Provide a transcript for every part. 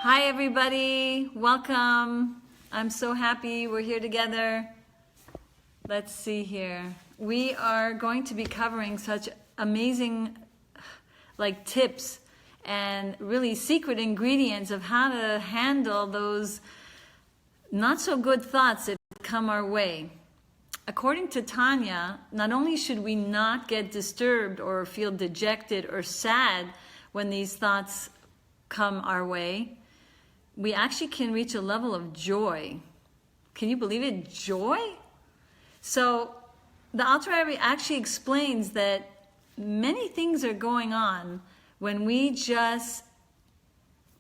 Hi everybody, welcome. I'm so happy we're here together. Let's see here. We are going to be covering such amazing tips and really secret ingredients of how to handle those not so good thoughts that come our way. According to Tanya, not only should we not get disturbed or feel dejected or sad when these thoughts come our way, we actually can reach a level of joy. Can you believe it? Joy? So the Alter Rebbe actually explains that many things are going on when we just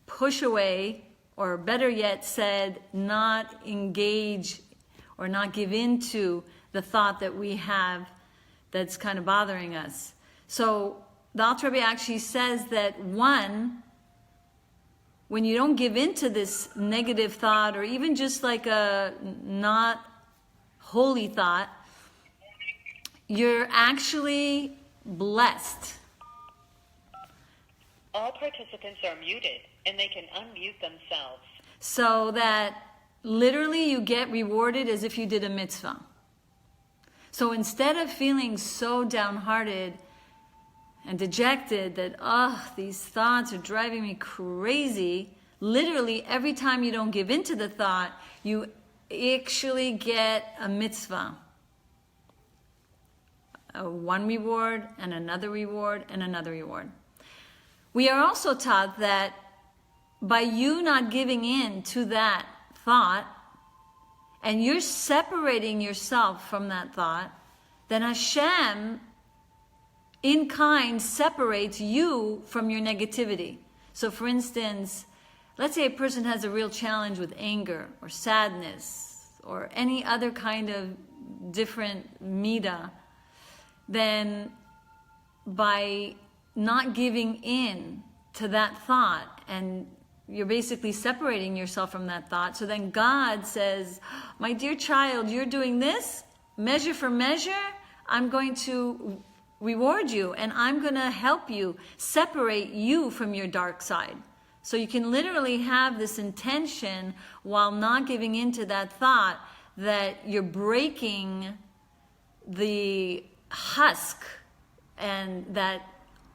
push away, or better yet said, not engage or not give in to the thought that we have that's kind of bothering us. So the Alter Rebbe actually says that when you don't give in to this negative thought, or even just like a not holy thought, you're actually blessed. All participants are muted and they can unmute themselves. So that literally you get rewarded as if you did a mitzvah. So instead of feeling so downhearted and dejected that, these thoughts are driving me crazy, literally every time you don't give in to the thought, you actually get a mitzvah. One reward and another reward and another reward. We are also taught that by you not giving in to that thought, and you're separating yourself from that thought, then Hashem in kind separates you from your negativity. So for instance, let's say a person has a real challenge with anger or sadness or any other kind of different midah, then by not giving in to that thought, and you're basically separating yourself from that thought, so then God says, my dear child, you're doing this, measure for measure, I'm going to reward you, and I'm going to help you separate you from your dark side. So you can literally have this intention while not giving into that thought that you're breaking the husk and that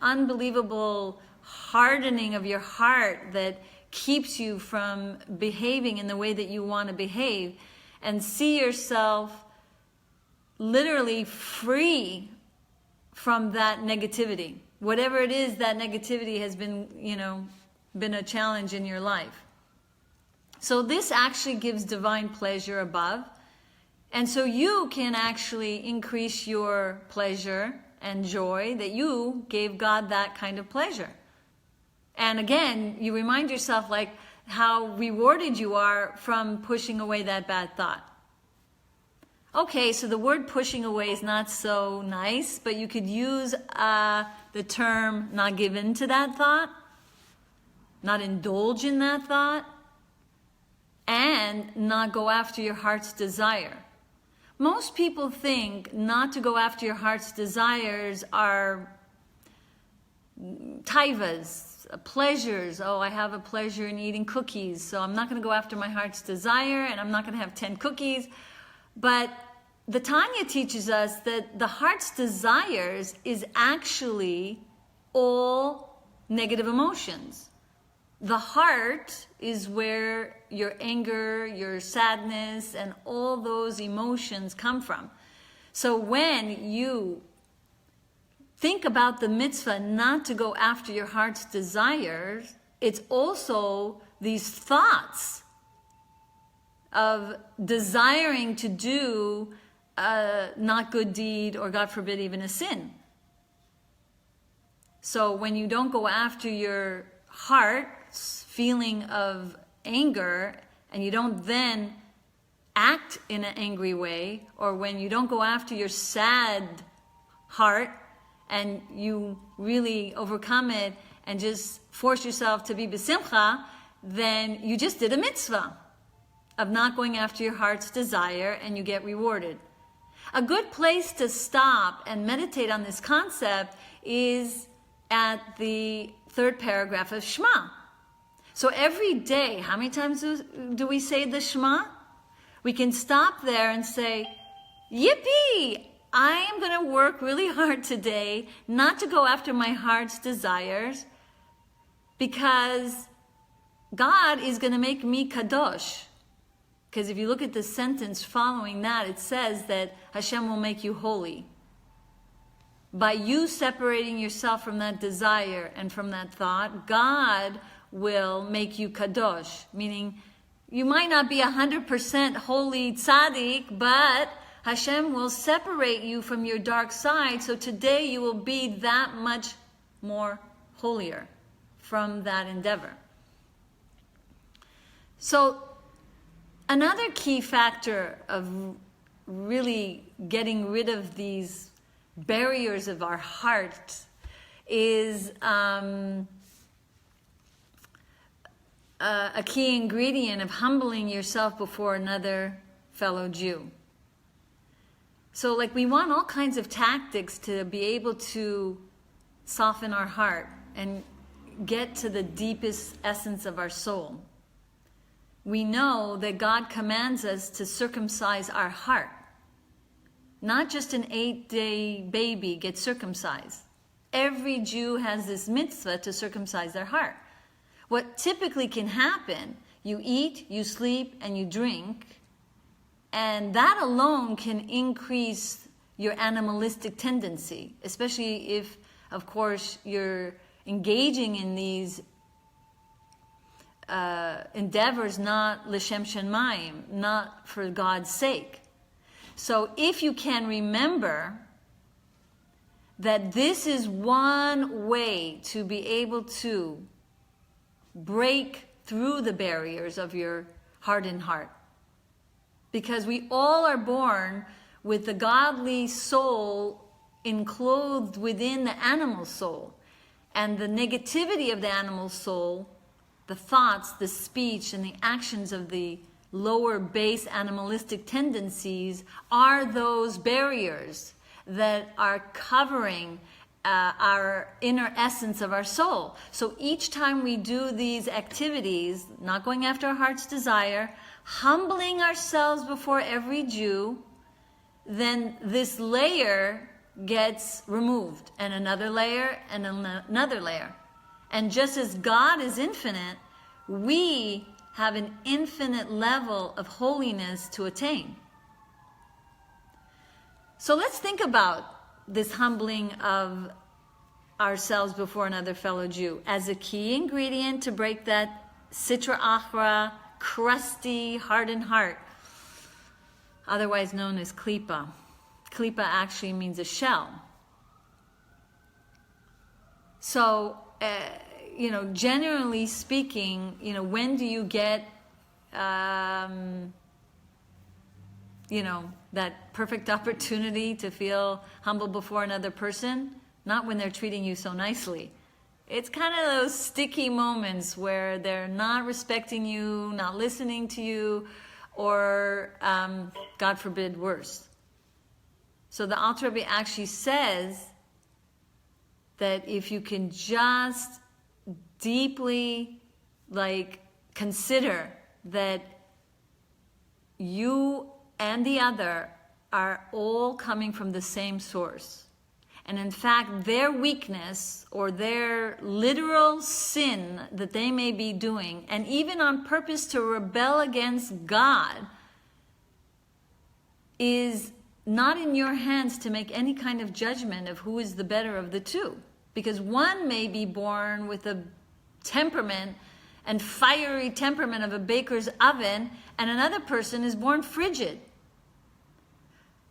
unbelievable hardening of your heart that keeps you from behaving in the way that you want to behave, and see yourself literally free from that negativity. Whatever it is, that negativity has been, been a challenge in your life. So this actually gives divine pleasure above. And so you can actually increase your pleasure and joy that you gave God that kind of pleasure. And again, you remind yourself like how rewarded you are from pushing away that bad thought. Okay, so the word pushing away is not so nice, but you could use the term not give in to that thought, not indulge in that thought, and not go after your heart's desire. Most people think not to go after your heart's desires are taivas, pleasures. Oh, I have a pleasure in eating cookies, so I'm not going to go after my heart's desire, and I'm not going to have 10 cookies. But the Tanya teaches us that the heart's desires is actually all negative emotions. The heart is where your anger, your sadness, and all those emotions come from. So when you think about the mitzvah not to go after your heart's desires, it's also these thoughts of desiring to do a not good deed, or God forbid even a sin. So when you don't go after your heart's feeling of anger, and you don't then act in an angry way, or when you don't go after your sad heart and you really overcome it and just force yourself to be besimcha, then you just did a mitzvah of not going after your heart's desire, and you get rewarded. A good place to stop and meditate on this concept is at the third paragraph of Shema. So every day, how many times do we say the Shema? We can stop there and say, yippee! I am going to work really hard today not to go after my heart's desires, because God is going to make me kadosh. Because if you look at the sentence following that, it says that Hashem will make you holy. By you separating yourself from that desire and from that thought, God will make you kadosh. Meaning, you might not be 100% holy tzaddik, but Hashem will separate you from your dark side. So today you will be that much more holier from that endeavor. So another key factor of really getting rid of these barriers of our heart is a key ingredient of humbling yourself before another fellow Jew. So like we want all kinds of tactics to be able to soften our heart and get to the deepest essence of our soul. We know that God commands us to circumcise our heart. Not just an 8-day baby gets circumcised. Every Jew has this mitzvah to circumcise their heart. What typically can happen, you eat, you sleep, and you drink, and that alone can increase your animalistic tendency, especially if, of course, you're engaging in these endeavors not l'shem shamayim, not for God's sake. So if you can remember that this is one way to be able to break through the barriers of your hardened heart. Because we all are born with the godly soul enclosed within the animal soul. And the negativity of the animal soul, the thoughts, the speech, and the actions of the lower base animalistic tendencies are those barriers that are covering our inner essence of our soul. So each time we do these activities, not going after our heart's desire, humbling ourselves before every Jew, then this layer gets removed, and another layer, and another layer. And just as God is infinite, we have an infinite level of holiness to attain. So let's think about this humbling of ourselves before another fellow Jew as a key ingredient to break that sitra achra, crusty, hardened heart, otherwise known as klipa. Klipa actually means a shell. So, generally speaking, when do you get, that perfect opportunity to feel humble before another person? Not when they're treating you so nicely. It's kind of those sticky moments where they're not respecting you, not listening to you, or, God forbid, worse. So the Alter Rebbe actually says that if you can just deeply consider that you and the other are all coming from the same source. And in fact, their weakness or their literal sin that they may be doing, and even on purpose to rebel against God, is not in your hands to make any kind of judgment of who is the better of the two. Because one may be born with a temperament and fiery temperament of a baker's oven, and another person is born frigid.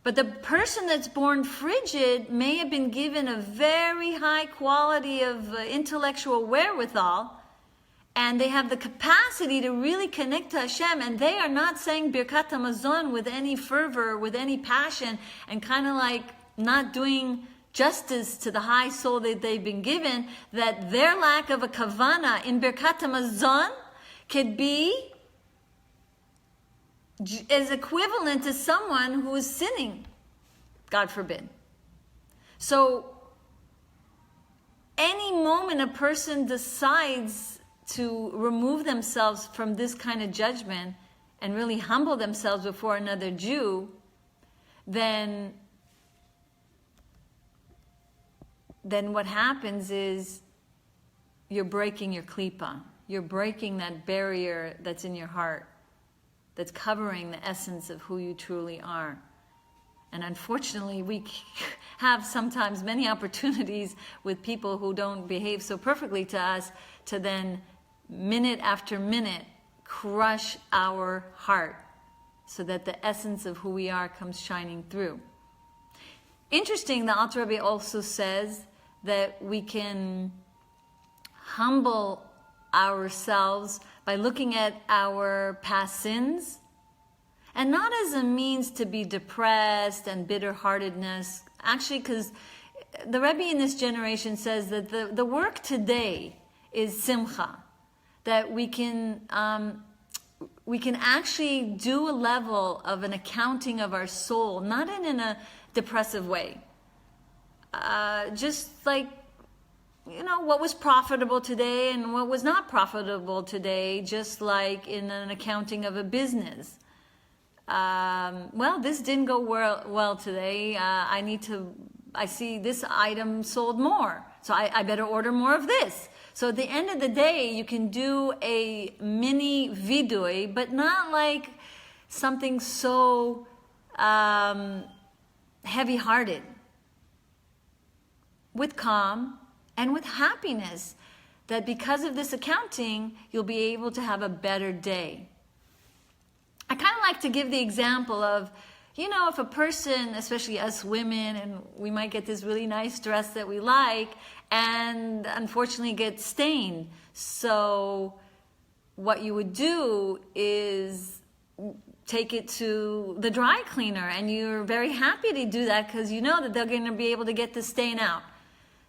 But the person that's born frigid may have been given a very high quality of intellectual wherewithal, and they have the capacity to really connect to Hashem, and they are not saying Birkat HaMazon with any fervor, with any passion, and kind of not doing justice to the high soul that they've been given, that their lack of a kavana in Birkat HaMazon could be is equivalent to someone who is sinning, God forbid. So any moment a person decides to remove themselves from this kind of judgment and really humble themselves before another Jew, then what happens is you're breaking your klipa. You're breaking that barrier that's in your heart, that's covering the essence of who you truly are. And unfortunately, we have sometimes many opportunities with people who don't behave so perfectly to us to then, minute after minute, crush our heart so that the essence of who we are comes shining through. Interesting, the Alter Rebbe also says that we can humble ourselves by looking at our past sins, and not as a means to be depressed and bitter-heartedness. Actually, because the Rebbe in this generation says that the work today is simcha, that we can actually do a level of an accounting of our soul, not in a depressive way. Just like, what was profitable today and what was not profitable today, just like in an accounting of a business. Well, this didn't go well today. I see this item sold more, so I better order more of this. So at the end of the day, you can do a mini vidui, but not like something so heavy-hearted. With calm and with happiness, that because of this accounting, you'll be able to have a better day. I kind of like to give the example of, if a person, especially us women, and we might get this really nice dress that we like, and unfortunately gets stained. So what you would do is take it to the dry cleaner, and you're very happy to do that because you know that they're going to be able to get the stain out.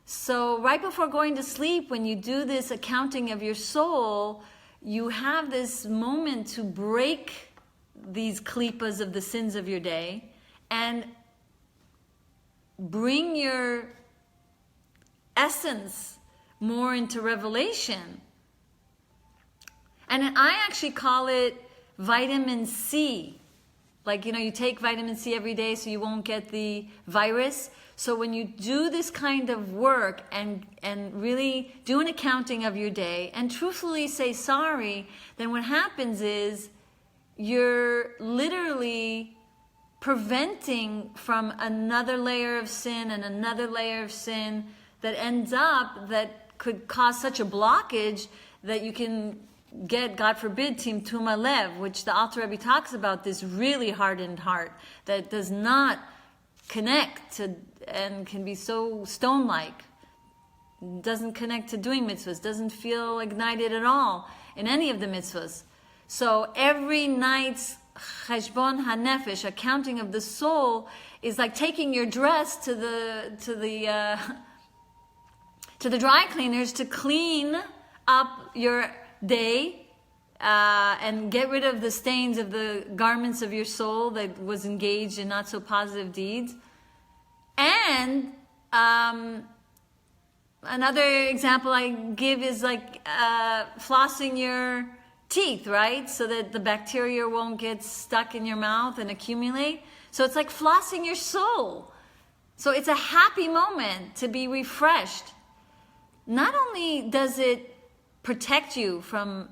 So right before going to sleep, when you do this accounting of your soul, you have this moment to break these klipas of the sins of your day and bring your essence more into revelation. And I actually call it vitamin C. Like, you take vitamin C every day so you won't get the virus. So when you do this kind of work and really do an accounting of your day and truthfully say sorry, then what happens is you're literally preventing from another layer of sin and another layer of sin that ends up, that could cause such a blockage that you can get, God forbid, Timtum Lev, which the Alter Rebbe talks about, this really hardened heart that does not connect to and can be so stone-like, doesn't connect to doing mitzvahs, doesn't feel ignited at all in any of the mitzvahs. So every night's cheshbon hanefesh, accounting of the soul, is like taking your dress to the dry cleaners to clean up your day and get rid of the stains of the garments of your soul that was engaged in not so positive deeds. And another example I give is like flossing your teeth, right? So that the bacteria won't get stuck in your mouth and accumulate. So it's like flossing your soul. So it's a happy moment to be refreshed. Not only does it protect you from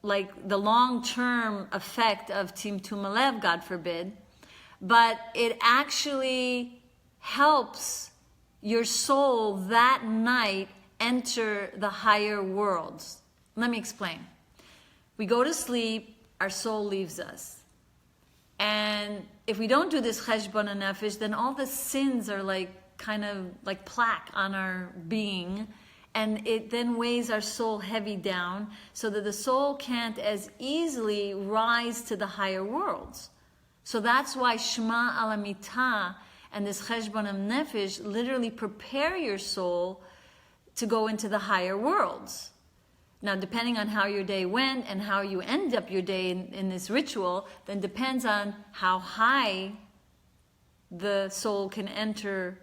like the long-term effect of Timtum Lev, God forbid, but it actually helps your soul that night enter the higher worlds. Let me explain. We go to sleep, our soul leaves us. And if we don't do this cheshbon hanefesh, then all the sins are like kind of like plaque on our being, and it then weighs our soul heavy down so that the soul can't as easily rise to the higher worlds. So that's why Shema al Amitah and this cheshbon hanefesh literally prepare your soul to go into the higher worlds. Now, depending on how your day went and how you end up your day in this ritual, then depends on how high the soul can enter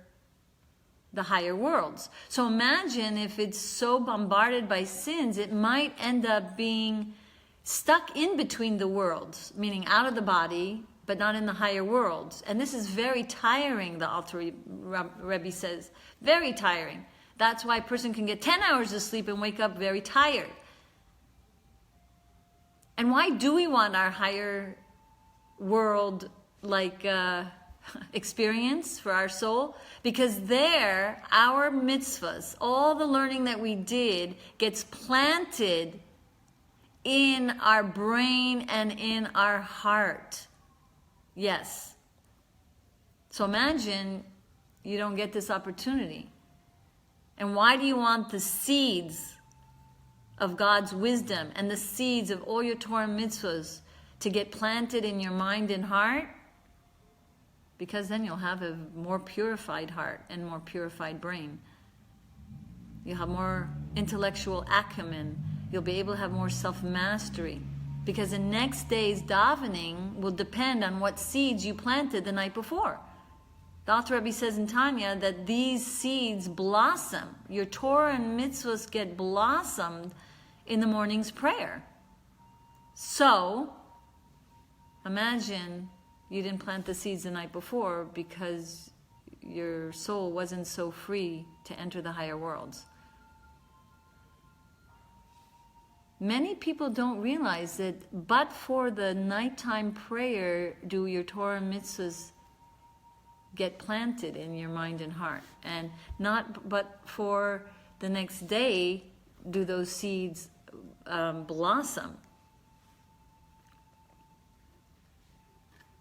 the higher worlds. So imagine if it's so bombarded by sins, it might end up being stuck in between the worlds, meaning out of the body, but not in the higher worlds. And this is very tiring, the Alter Rebbe says. Very tiring. That's why a person can get 10 hours of sleep and wake up very tired. And why do we want our higher world experience for our soul? Because there, our mitzvahs, all the learning that we did, gets planted in our brain and in our heart. Yes. So imagine you don't get this opportunity. And why do you want the seeds of God's wisdom and the seeds of all your Torah mitzvahs to get planted in your mind and heart? Because then you'll have a more purified heart and more purified brain. You'll have more intellectual acumen. You'll be able to have more self-mastery. Because the next day's davening will depend on what seeds you planted the night before. The Alter Rebbe says in Tanya that these seeds blossom. Your Torah and mitzvahs get blossomed in the morning's prayer. So, imagine you didn't plant the seeds the night before because your soul wasn't so free to enter the higher worlds. Many people don't realize that but for the nighttime prayer do your Torah mitzvahs get planted in your mind and heart. And not but for the next day do those seeds blossom.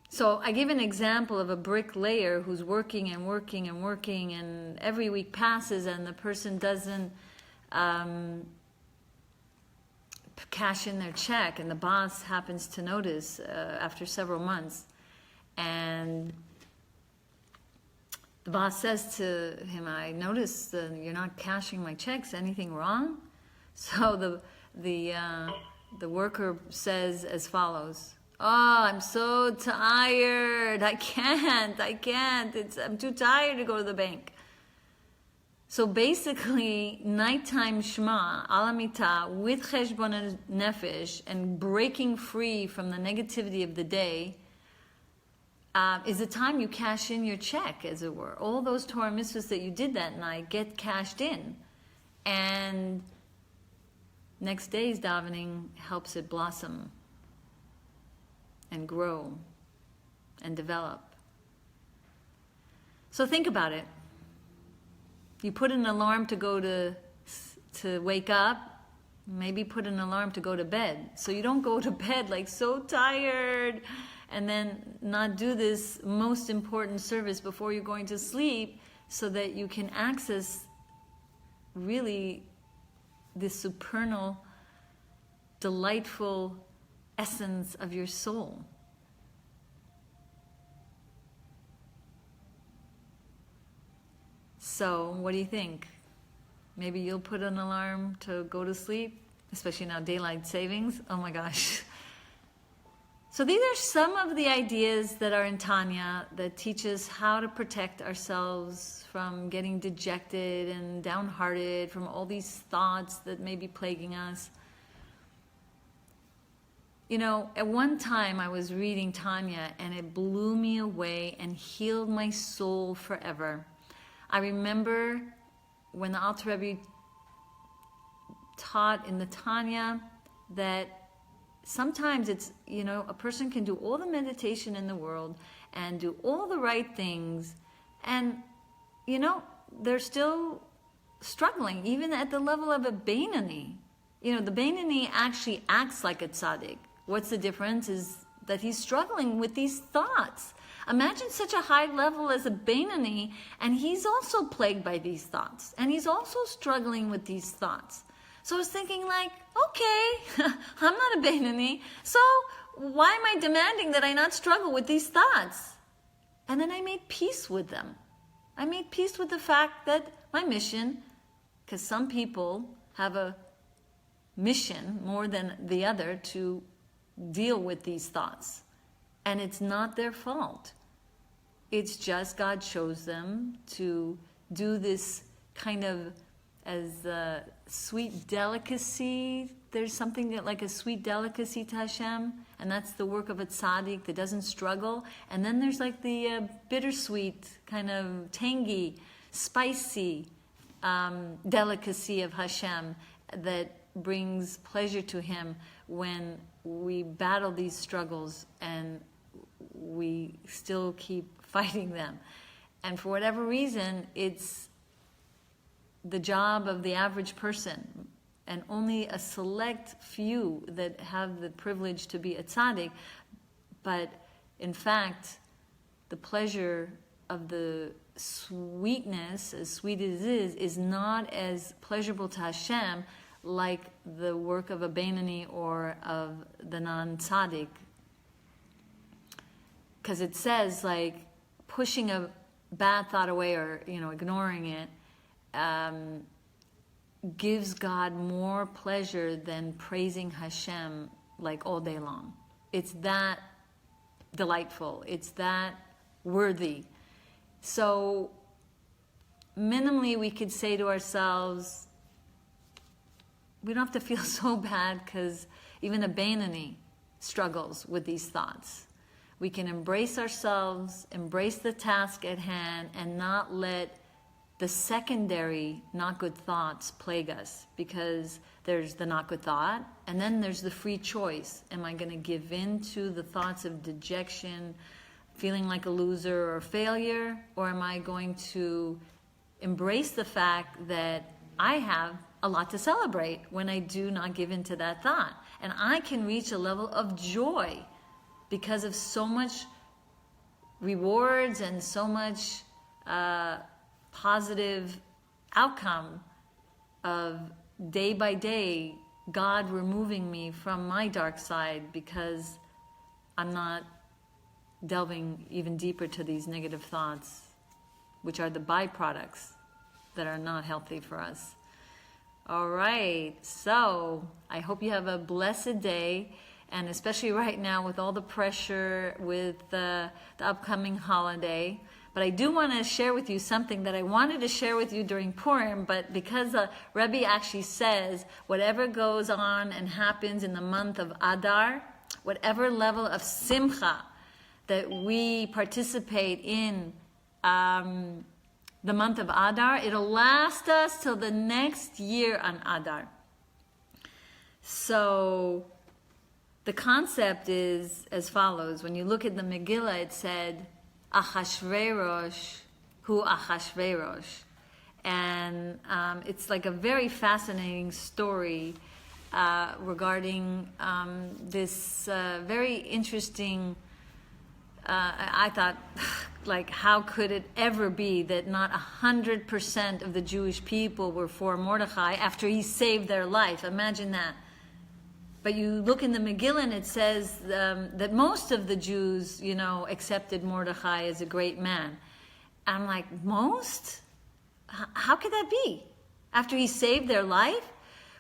So I give an example of a bricklayer who's working and working and working, and every week passes and the person doesn't cash in their check, and the boss happens to notice after several months, and the boss says to him, I noticed you're not cashing my checks. Anything wrong? So the worker says as follows, oh, I'm so tired. I can't. I'm too tired to go to the bank. So basically, nighttime Shema, Alamita, with Cheshbon Nefesh, and breaking free from the negativity of the day, is the time you cash in your check, as it were. All those Torah mitzvahs that you did that night get cashed in. And next day's davening helps it blossom and grow and develop. So think about it. You put an alarm to go to wake up, maybe put an alarm to go to bed. So you don't go to bed like so tired and then not do this most important service before you're going to sleep, so that you can access really this supernal, delightful essence of your soul. So, what do you think? Maybe you'll put an alarm to go to sleep, especially now daylight savings. Oh my gosh. So these are some of the ideas that are in Tanya that teach us how to protect ourselves from getting dejected and downhearted from all these thoughts that may be plaguing us. You know, at one time I was reading Tanya and it blew me away and healed my soul forever. I remember when the Alter Rebbe taught in the Tanya that sometimes it's, you know, a person can do all the meditation in the world and do all the right things, and, you know, they're still struggling, even at the level of a Beinani. You know, the Beinani actually acts like a tzaddik. What's the difference is that he's struggling with these thoughts. Imagine such a high level as a Beinani, and he's also plagued by these thoughts, and he's also struggling with these thoughts. So I was thinking like, okay, I'm not a Beinani, so why am I demanding that I not struggle with these thoughts? And then I made peace with them. I made peace with the fact that my mission, because some people have a mission more than the other to deal with these thoughts. And it's not their fault. It's just God chose them to do this kind of as a sweet delicacy. There's something that like a sweet delicacy to Hashem, and that's the work of a tzaddik that doesn't struggle. And then there's like the bittersweet, kind of tangy, spicy delicacy of Hashem that brings pleasure to Him when we battle these struggles and we still keep fighting them. And for whatever reason, it's the job of the average person, and only a select few that have the privilege to be a tzaddik. But in fact, the pleasure of the sweetness, as sweet as it is not as pleasurable to Hashem like the work of a Beinani or of the non-tzaddik. Because it says, like, pushing a bad thought away, or ignoring it, gives God more pleasure than praising Hashem like all day long. It's that delightful. It's that worthy. So minimally we could say to ourselves, we don't have to feel so bad, because even a Beinani struggles with these thoughts. We can embrace ourselves, embrace the task at hand, and not let the secondary not good thoughts plague us, because there's the not good thought, and then there's the free choice. Am I going to give in to the thoughts of dejection, feeling like a loser or failure, or am I going to embrace the fact that I have a lot to celebrate when I do not give in to that thought, and I can reach a level of joy because of so much rewards and so much positive outcome of day by day God removing me from my dark side, because I'm not delving even deeper to these negative thoughts, which are the byproducts that are not healthy for us. All right, so I hope you have a blessed day, and especially right now with all the pressure with the upcoming holiday. But I do want to share with you something that I wanted to share with you during Purim, but because the Rebbe actually says whatever goes on and happens in the month of Adar, whatever level of simcha that we participate in the month of Adar, it'll last us till the next year on Adar. So the concept is as follows. When you look at the Megillah, it said, Achashverosh, hu Achashverosh. And it's like a very fascinating story regarding this very interesting, I thought, like, how could it ever be that not 100% of the Jewish people were for Mordecai after he saved their life? Imagine that. But you look in the Megillah and it says that most of the Jews, accepted Mordecai as a great man. I'm like, most? How could that be? After he saved their life?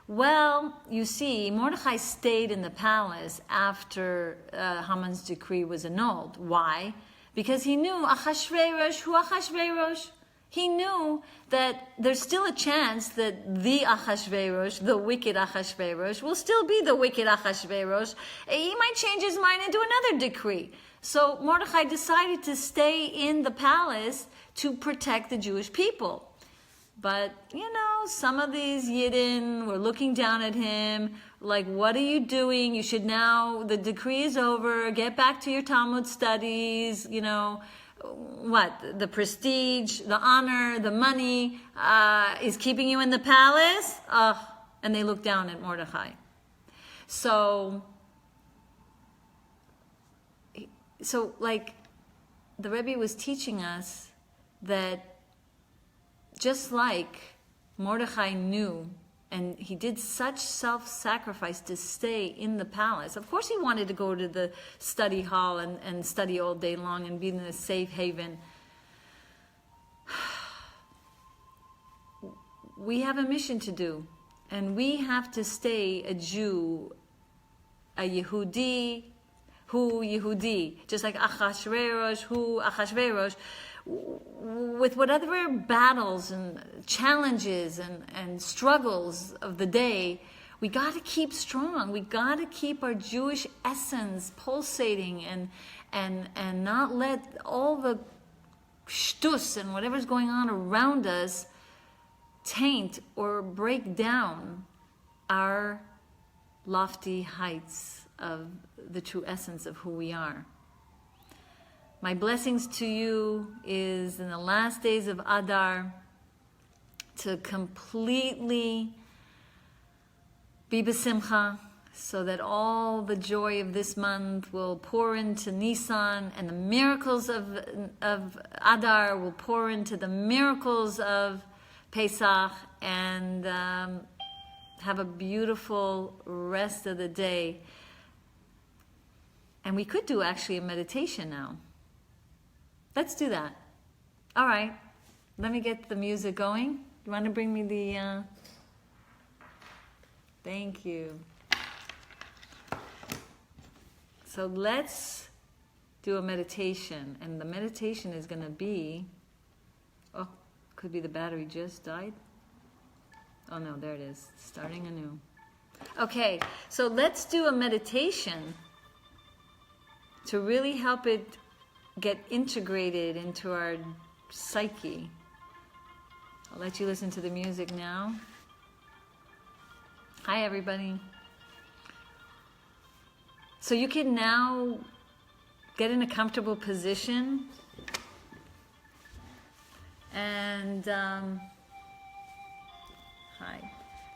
Well, you see, Mordecai stayed in the palace after Haman's decree was annulled. Why? Because he knew Achashverosh, who Achashverosh. He knew that there's still a chance that the Achashverosh, the wicked Achashverosh, will still be the wicked Achashverosh. He might change his mind and do another decree. So Mordecai decided to stay in the palace to protect the Jewish people. But, some of these Yidden were looking down at him, like, what are you doing? You should now, the decree is over, get back to your Talmud studies, what? The prestige, the honor, the money is keeping you in the palace? And they look down at Mordecai. So like, the Rebbe was teaching us that just like Mordecai knew, and he did such self-sacrifice to stay in the palace. Of course he wanted to go to the study hall and study all day long and be in a safe haven. We have a mission to do, and we have to stay a Jew, a Yehudi, hu Yehudi. Just like Achashverosh, hu Achashverosh. with whatever battles and challenges and struggles of the day, we got to keep strong. We got to keep our Jewish essence pulsating and not let all the shtus and whatever's going on around us taint or break down our lofty heights of the true essence of who we are. My blessings to you is in the last days of Adar to completely be besimcha, so that all the joy of this month will pour into Nisan, and the miracles of Adar will pour into the miracles of Pesach, and have a beautiful rest of the day. And we could do actually a meditation now. Let's do that. All right. Let me get the music going. You want to bring me the... Thank you. So let's do a meditation. And the meditation is going to be... Oh, could be the battery just died. Oh no, there it is. Starting anew. Okay, so let's do a meditation to really help it get integrated into our psyche. I'll let you listen to the music now. Hi, everybody. So you can now get in a comfortable position and hi.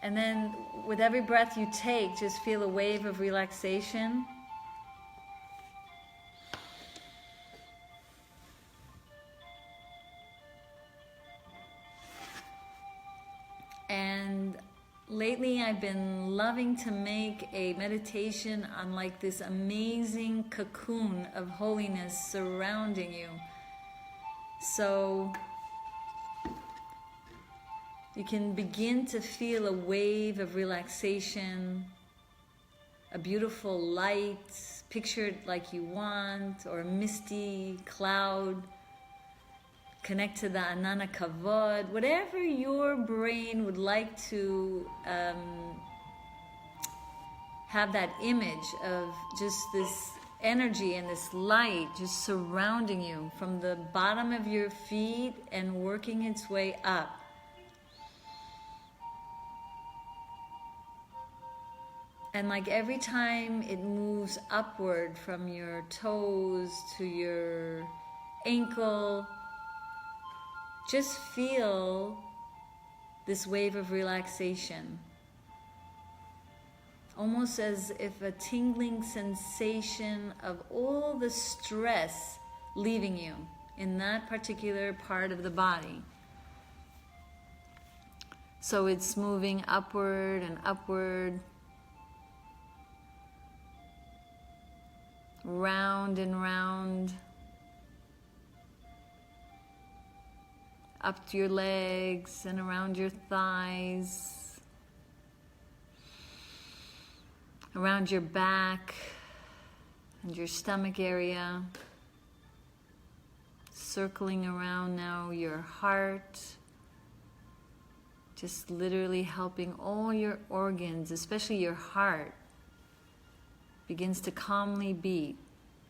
And then with every breath you take, just feel a wave of relaxation. And lately I've been loving to make a meditation on like this amazing cocoon of holiness surrounding you. So you can begin to feel a wave of relaxation, a beautiful light, pictured like you want, or a misty cloud. Connect to the Anana Kavod, whatever your brain would like to have that image of just this energy and this light just surrounding you from the bottom of your feet and working its way up. And like every time it moves upward from your toes to your ankle, just feel this wave of relaxation. Almost as if a tingling sensation of all the stress leaving you in that particular part of the body. So it's moving upward and upward, round and round, up to your legs and around your thighs, around your back and your stomach area, circling around now your heart, just literally helping all your organs, especially your heart, begins to calmly beat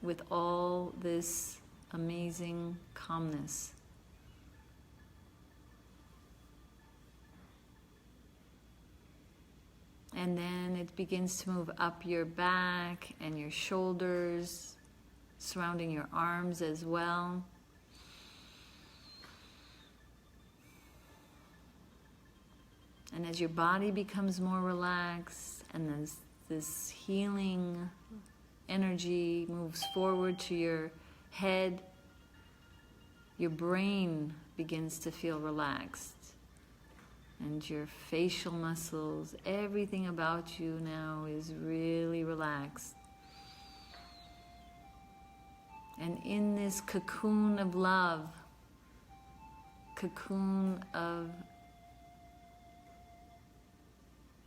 with all this amazing calmness. And then it begins to move up your back and your shoulders, surrounding your arms as well. And as your body becomes more relaxed and as this healing energy moves forward to your head, your brain begins to feel relaxed. And your facial muscles, everything about you now is really relaxed. And in this cocoon of love, cocoon of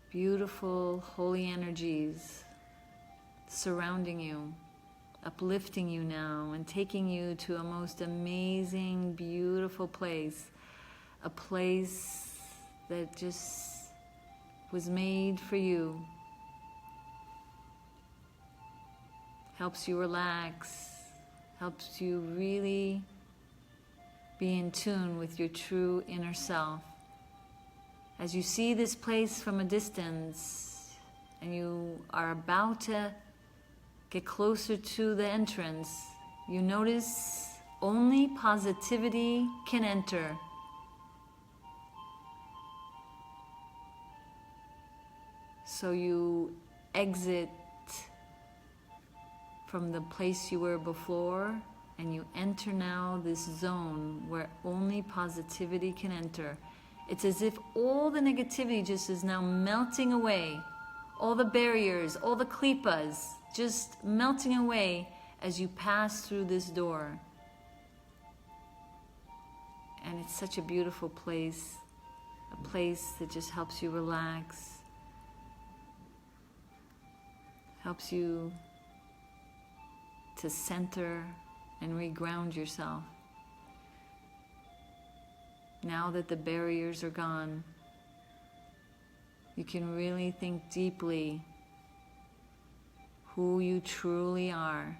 beautiful, holy energies surrounding you, uplifting you now and taking you to a most amazing, beautiful place. A place that just was made for you. Helps you relax, helps you really be in tune with your true inner self. As you see this place from a distance and you are about to get closer to the entrance, you notice only positivity can enter. So you exit from the place you were before, and you enter now this zone where only positivity can enter. It's as if all the negativity just is now melting away. All the barriers, all the klippas, just melting away as you pass through this door. And it's such a beautiful place, a place that just helps you relax, helps you to center and reground yourself. Now that the barriers are gone, you can really think deeply who you truly are.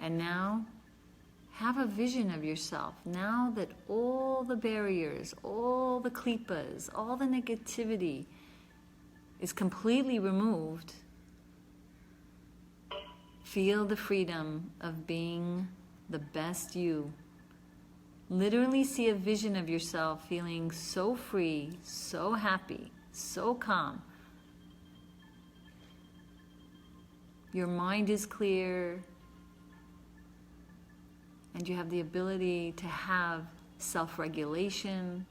And now, have a vision of yourself. Now that all the barriers, all the klippas, all the negativity is completely removed, feel the freedom of being the best you. Literally see a vision of yourself feeling so free, so happy, so calm. Your mind is clear, and you have the ability to have self-regulation,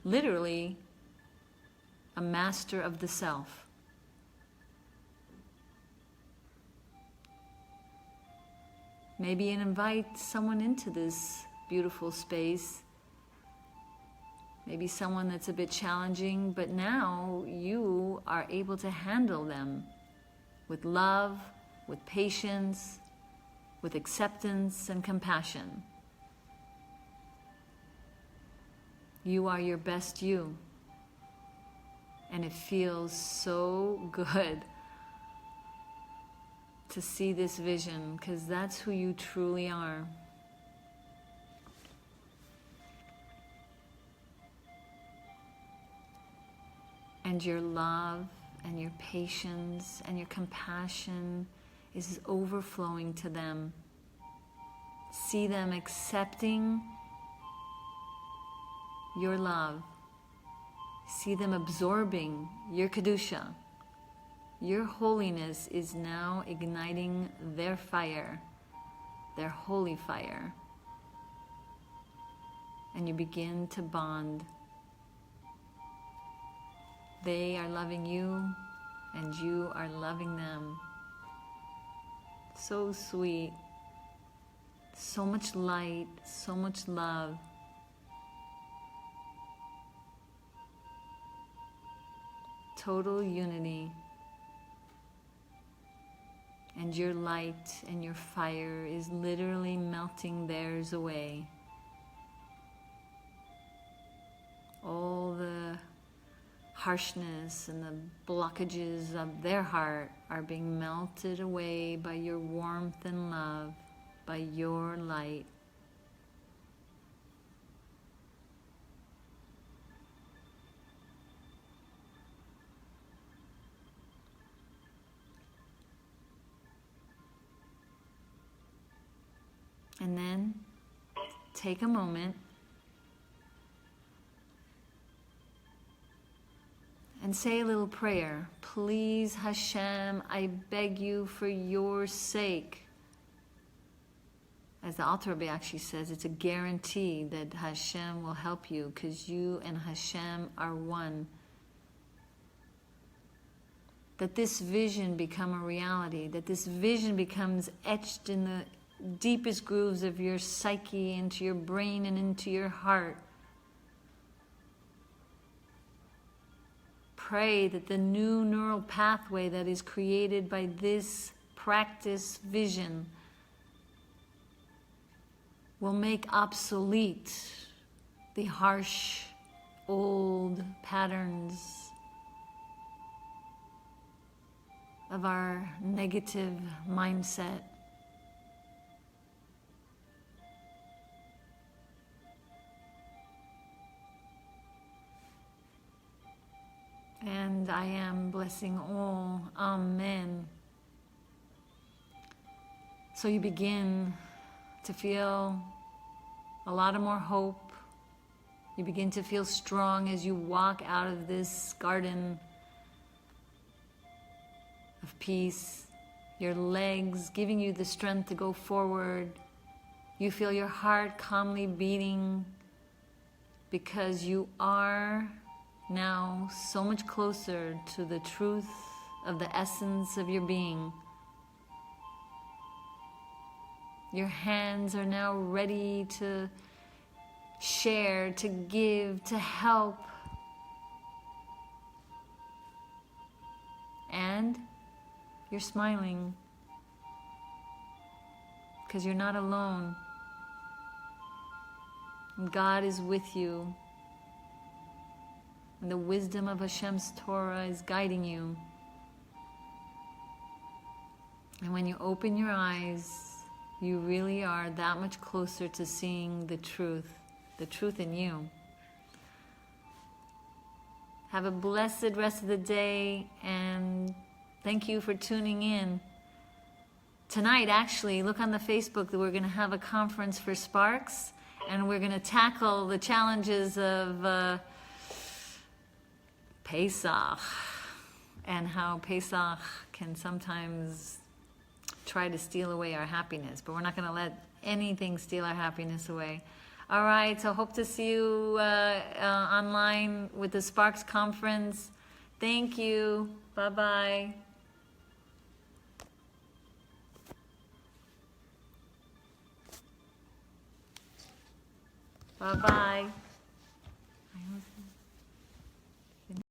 literally a master of the self. Maybe invite someone into this beautiful space. Maybe someone that's a bit challenging, but now you are able to handle them with love, with patience, with acceptance and compassion. You are your best you. And it feels so good to see this vision, because that's who you truly are. And your love and your patience and your compassion is overflowing to them. See them accepting your love. See them absorbing your Kedusha. Your holiness is now igniting their fire, their holy fire. And you begin to bond. They are loving you, and you are loving them. So sweet, so much light, so much love. Total unity. And your light and your fire is literally melting theirs away. All the harshness and the blockages of their heart are being melted away by your warmth and love, by your light. And then take a moment and say a little prayer. Please, Hashem, I beg you for your sake. As the Alter Rebbe actually says, it's a guarantee that Hashem will help you, because you and Hashem are one. that this vision become a reality, that this vision becomes etched in the deepest grooves of your psyche, into your brain and into your heart. Pray that the new neural pathway that is created by this practice vision will make obsolete the harsh, old patterns of our negative mindset. And I am blessing all. Amen. So you begin to feel a lot of more hope. You begin to feel strong as you walk out of this garden of peace. Your legs giving you the strength to go forward. You feel your heart calmly beating because you are now so much closer to the truth of the essence of your being. Your hands are now ready to share, to give, to help. And you're smiling because you're not alone. And God is with you. And the wisdom of Hashem's Torah is guiding you. And when you open your eyes, you really are that much closer to seeing the truth in you. Have a blessed rest of the day, and thank you for tuning in. Tonight, actually, look on the Facebook that we're going to have a conference for Sparks, and we're going to tackle the challenges of Pesach, and how Pesach can sometimes try to steal away our happiness, but we're not going to let anything steal our happiness away. All right, so hope to see you online with the Sparks Conference. Thank you. Bye-bye. Bye-bye.